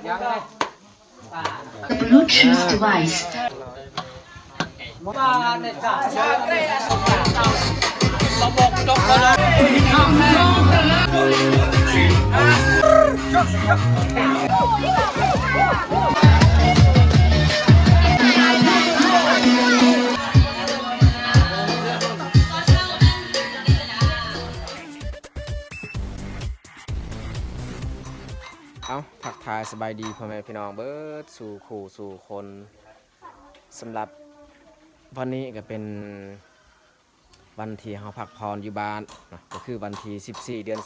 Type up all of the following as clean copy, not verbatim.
The Bluetooth device. เอาทักทายสบายดีพ่อแม่พี่น้องเบิดสู่คู่สู่คนสำหรับวันนี้ก็เป็นวันที่เฮาพักผ่อนอยู่บ้านนะก็คือวันที่14 เดือน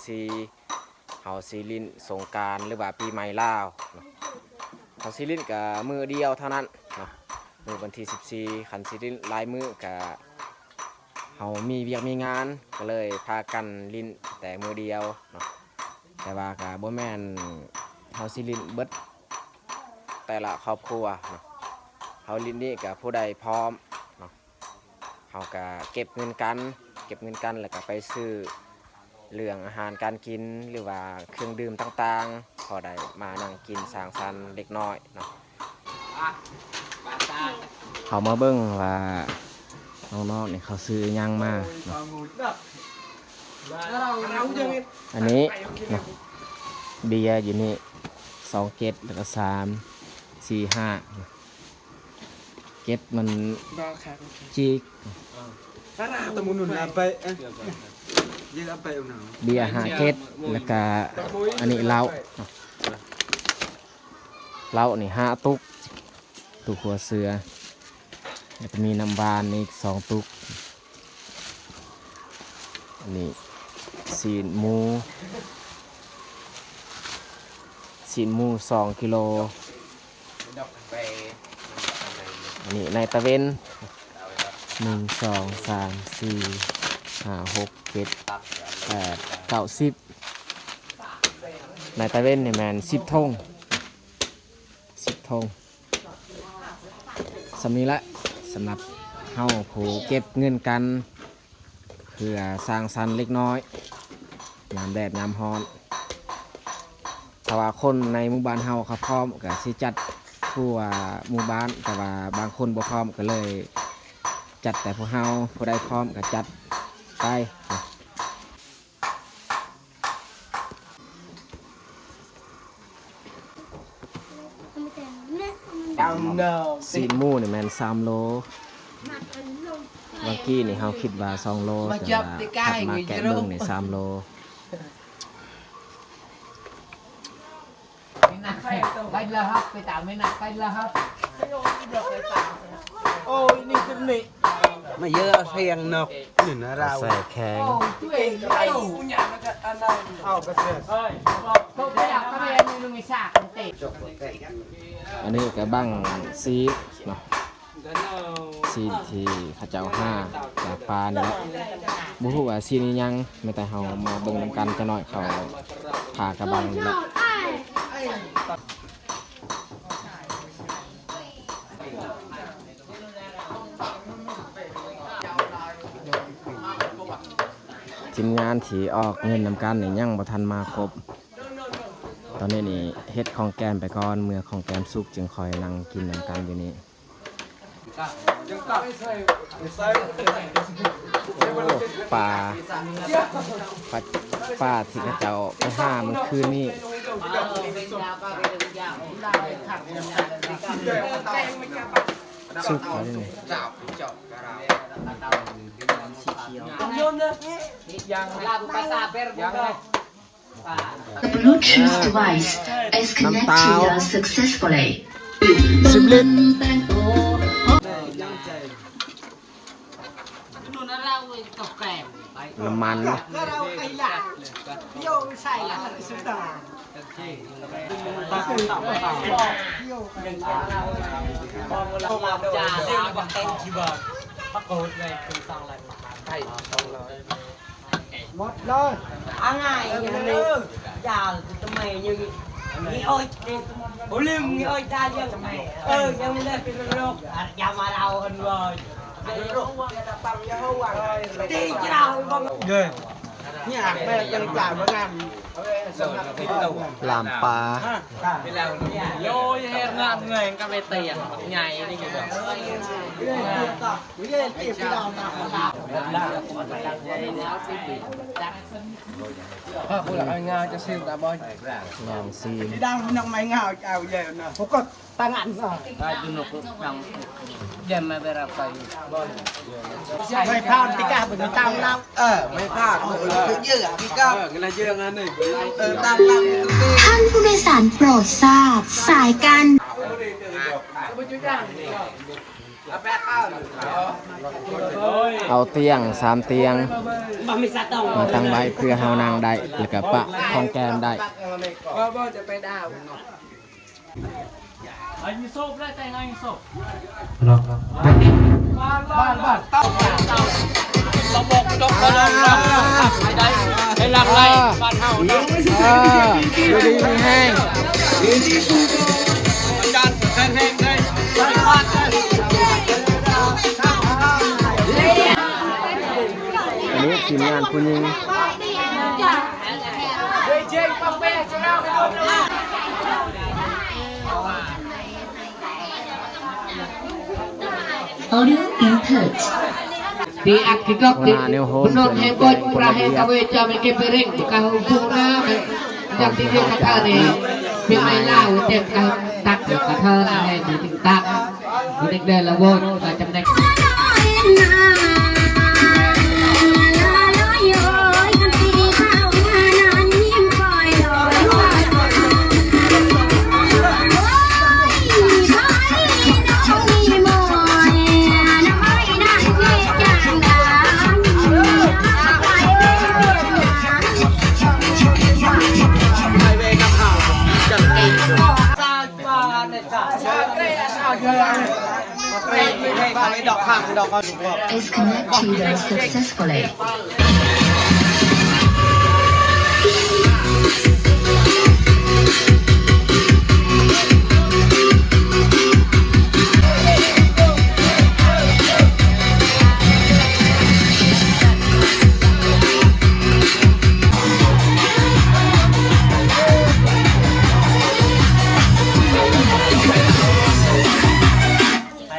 4เฮาสิลิ้นสงกรานต์หรือว่าปีใหม่ลาวนะเฮาสิลิ้นก็มื้อเดียวเท่านั้นนะมื้อวันที่14คันสิลิ้นหลายมื้อก็เฮามีเวียกมีงานก็เลยพากันลิ้นแต่มื้อเดียวเนาะแต่ว่าก็บ่แม่นเฮาสิลิ้นเบิดแต่ละครอบครัวเนาะเฮาลิ้นนี่กับผู้ใดพร้อมเนาะเฮาก็เก็บเงินกันแล้วก็ไปซื้อเรื่องอาหารการกินหรือว่าเครื่องดื่มต่างๆพอได้มานั่งกินสร้างสรรค์เล็กน้อยเนาะเขามาเบิ่งว่าน้องๆนี่เขาซื้อหยังมาเนาะอันนี้เนาะเบียร์อยู่นี่2 เกตแล้วก็3 4 5เกตมันจีกเบียร์5 เกตแล้วก็อันนี้เหล้านี่5 ตุกหัวเสือแล้วก็มีน้ำบานอีก2 ตุกอันนี้ซีนหมู2 กิโลอันนี้ในตะเวน1 2 3 4 5 6 7 8 9 10ในตะเวนนี่แมน10 ธงสำนี้ละสำหรับเฮาผู้เก็บเงินกันเพื่อสร้างสรรค์เล็กน้อยยามแดดยามร้อนแต่ว่าคนในหมู่บ้านเฮาเขาพร้อมก็สิจัดทั่วหมู่บ้านแต่ว่าบางคนบ่พร้อมก็เลยจัดแต่พวกเฮาผู้ใดพร้อมก็จัดไปซีนหมูนี่แม่น3 โลเมื่อกี้นี่เฮาคิดว่า2 โลแต่ว่าถัดมาแกะเบิ่งนี่3 โลBánh là hấp, phải tạo mấy nạc bánh là hấp. Ôi, đi tìm nị. Mà giờ phiền nọc, nhìn nó rau. ใส่แข็ง Ôi, chú ấy, chú ấy. Ôi, cái phiền. Tôi thấy là các em đi lưng sạc không tệ. อันนี้ก็บังซีเนาะซีที่เขาเจ้า5จากปลานี่แหละบ่ฮู้ว่าซีนี้ยังแม้แต่เฮามาเบิ่งนำกันจะน้อยเขาพากระบังนี่แหละทีมงานที่ออกเงินนำกันนี่ยังบ่ทันมาครบตอนนี้นี่เฮ็ดของแกมไปก่อนเมื่อของแกมสุกจึงคอยนั่งกินนำกันอยู่นี่ปลาที่เขาเจ้าไปห้ามันคืนนี่สุกแล้วนี่ The Bluetooth device is connected successfully. 10 ลิตรน้ำมันหมดเลยอ่ะง่ายอย่างนี้อย่าทำไมยังนี่โอ้ยโอ้ลืมนี่โอ้ยตายังยังไม่ได้เป็นโรคอย่ามาเราคนเลยโรคปังยาหัวตีเจ้าบ้างเกินนี่อ่ะแม่ยังจ่ายมางาน ลามปลา โยยเฮงานเงยกับเตียงใหญ่นี่คือแบบ ผู้หลักงานจะซื้อตาบอย ลองซีน đang nằm máy ngào chào về nè không có tăng ăn rồi ได้จุนกยังเย็นมาเวลาไป mày phao thì cả bởi tao lắm mày phao cứ như à thì cao tao lắm ท่านผู้โดยสารโปรดทราบ สายการ เอาเตียง3 เตียง บ่มีสัตว์ต้อง มาตั้งไว้เพื่อเฮานางได้แล้วก็ปะของแกมได้ ไอ้ยี่โซบได้แต่งไอ้ยี่โซบ เราบอกจบก็ลงแล้วไม่ได้ให้หลักไล่บ้านเฮาเนาะ ดูดีมีแห้ง อาจารย์แห้งๆได้บริวารได้ อันนี้ทีมงานผู้หญิง Audio input di akikok di menurut heboh perahe kawe jamin ke piring kau hubungna yang tiga kata ni pilai lau tem kau tak kata lah di tak di dah lawon macam ni ดอกข้างดอกข้างถูกบอก is connected successfully.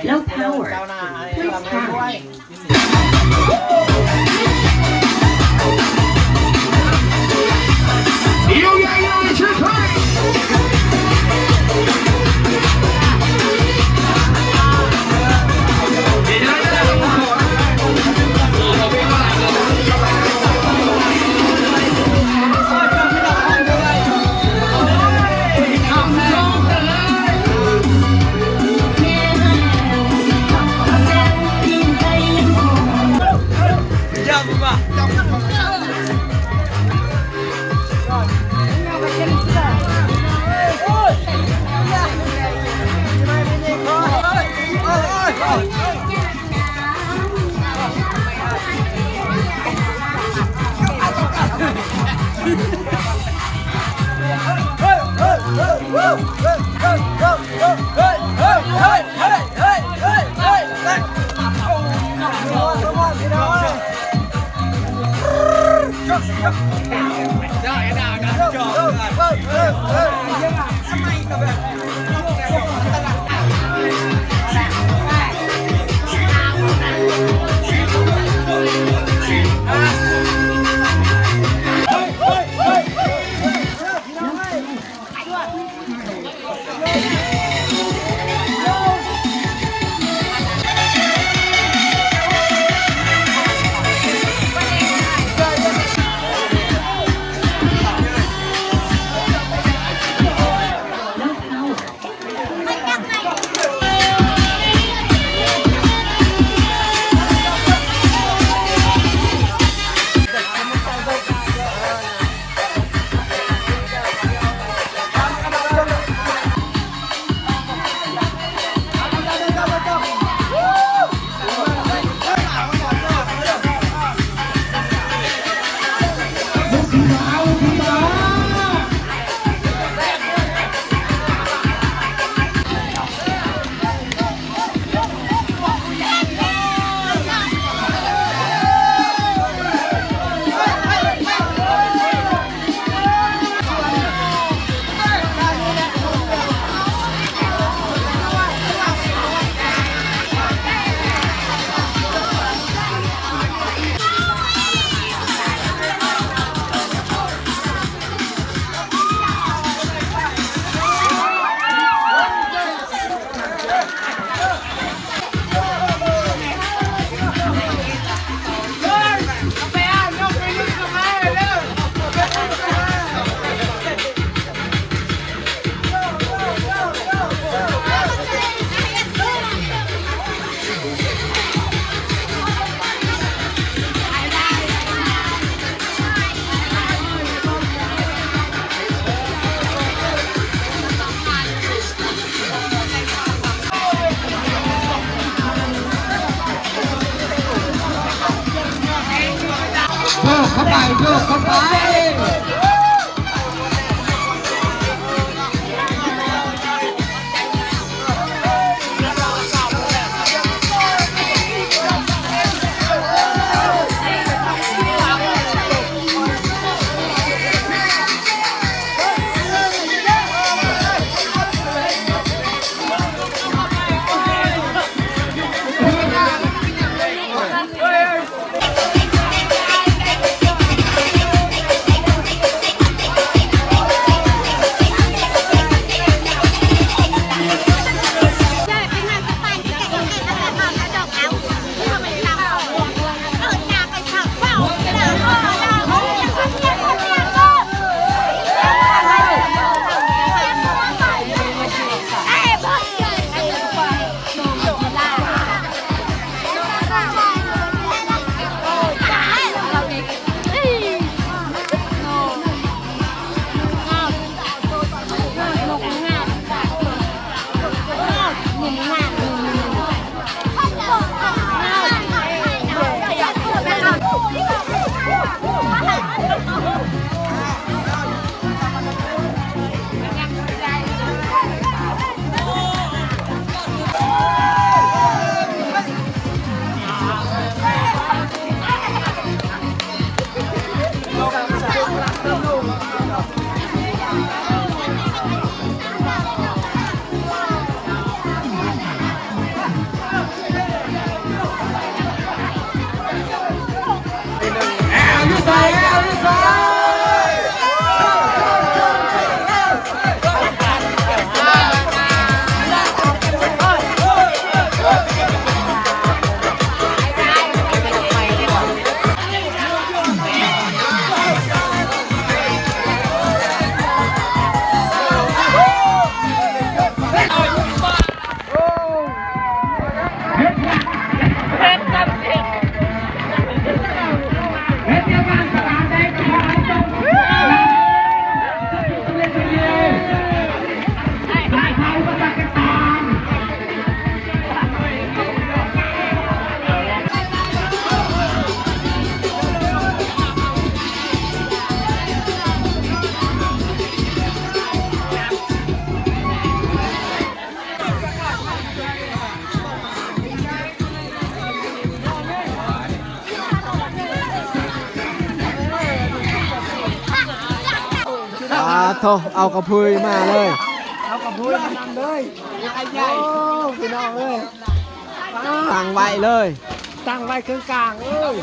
Low power. Please charge. Low power. กเข้าไปโยกเข้าไปโทเอากระพุยมาเลย เอากับพูดนำเลยใหญ่ โอ้พี่น้องเอ้ยตั้งไว้เลย ตั้งไว้ครึ่งกลางเอ้ย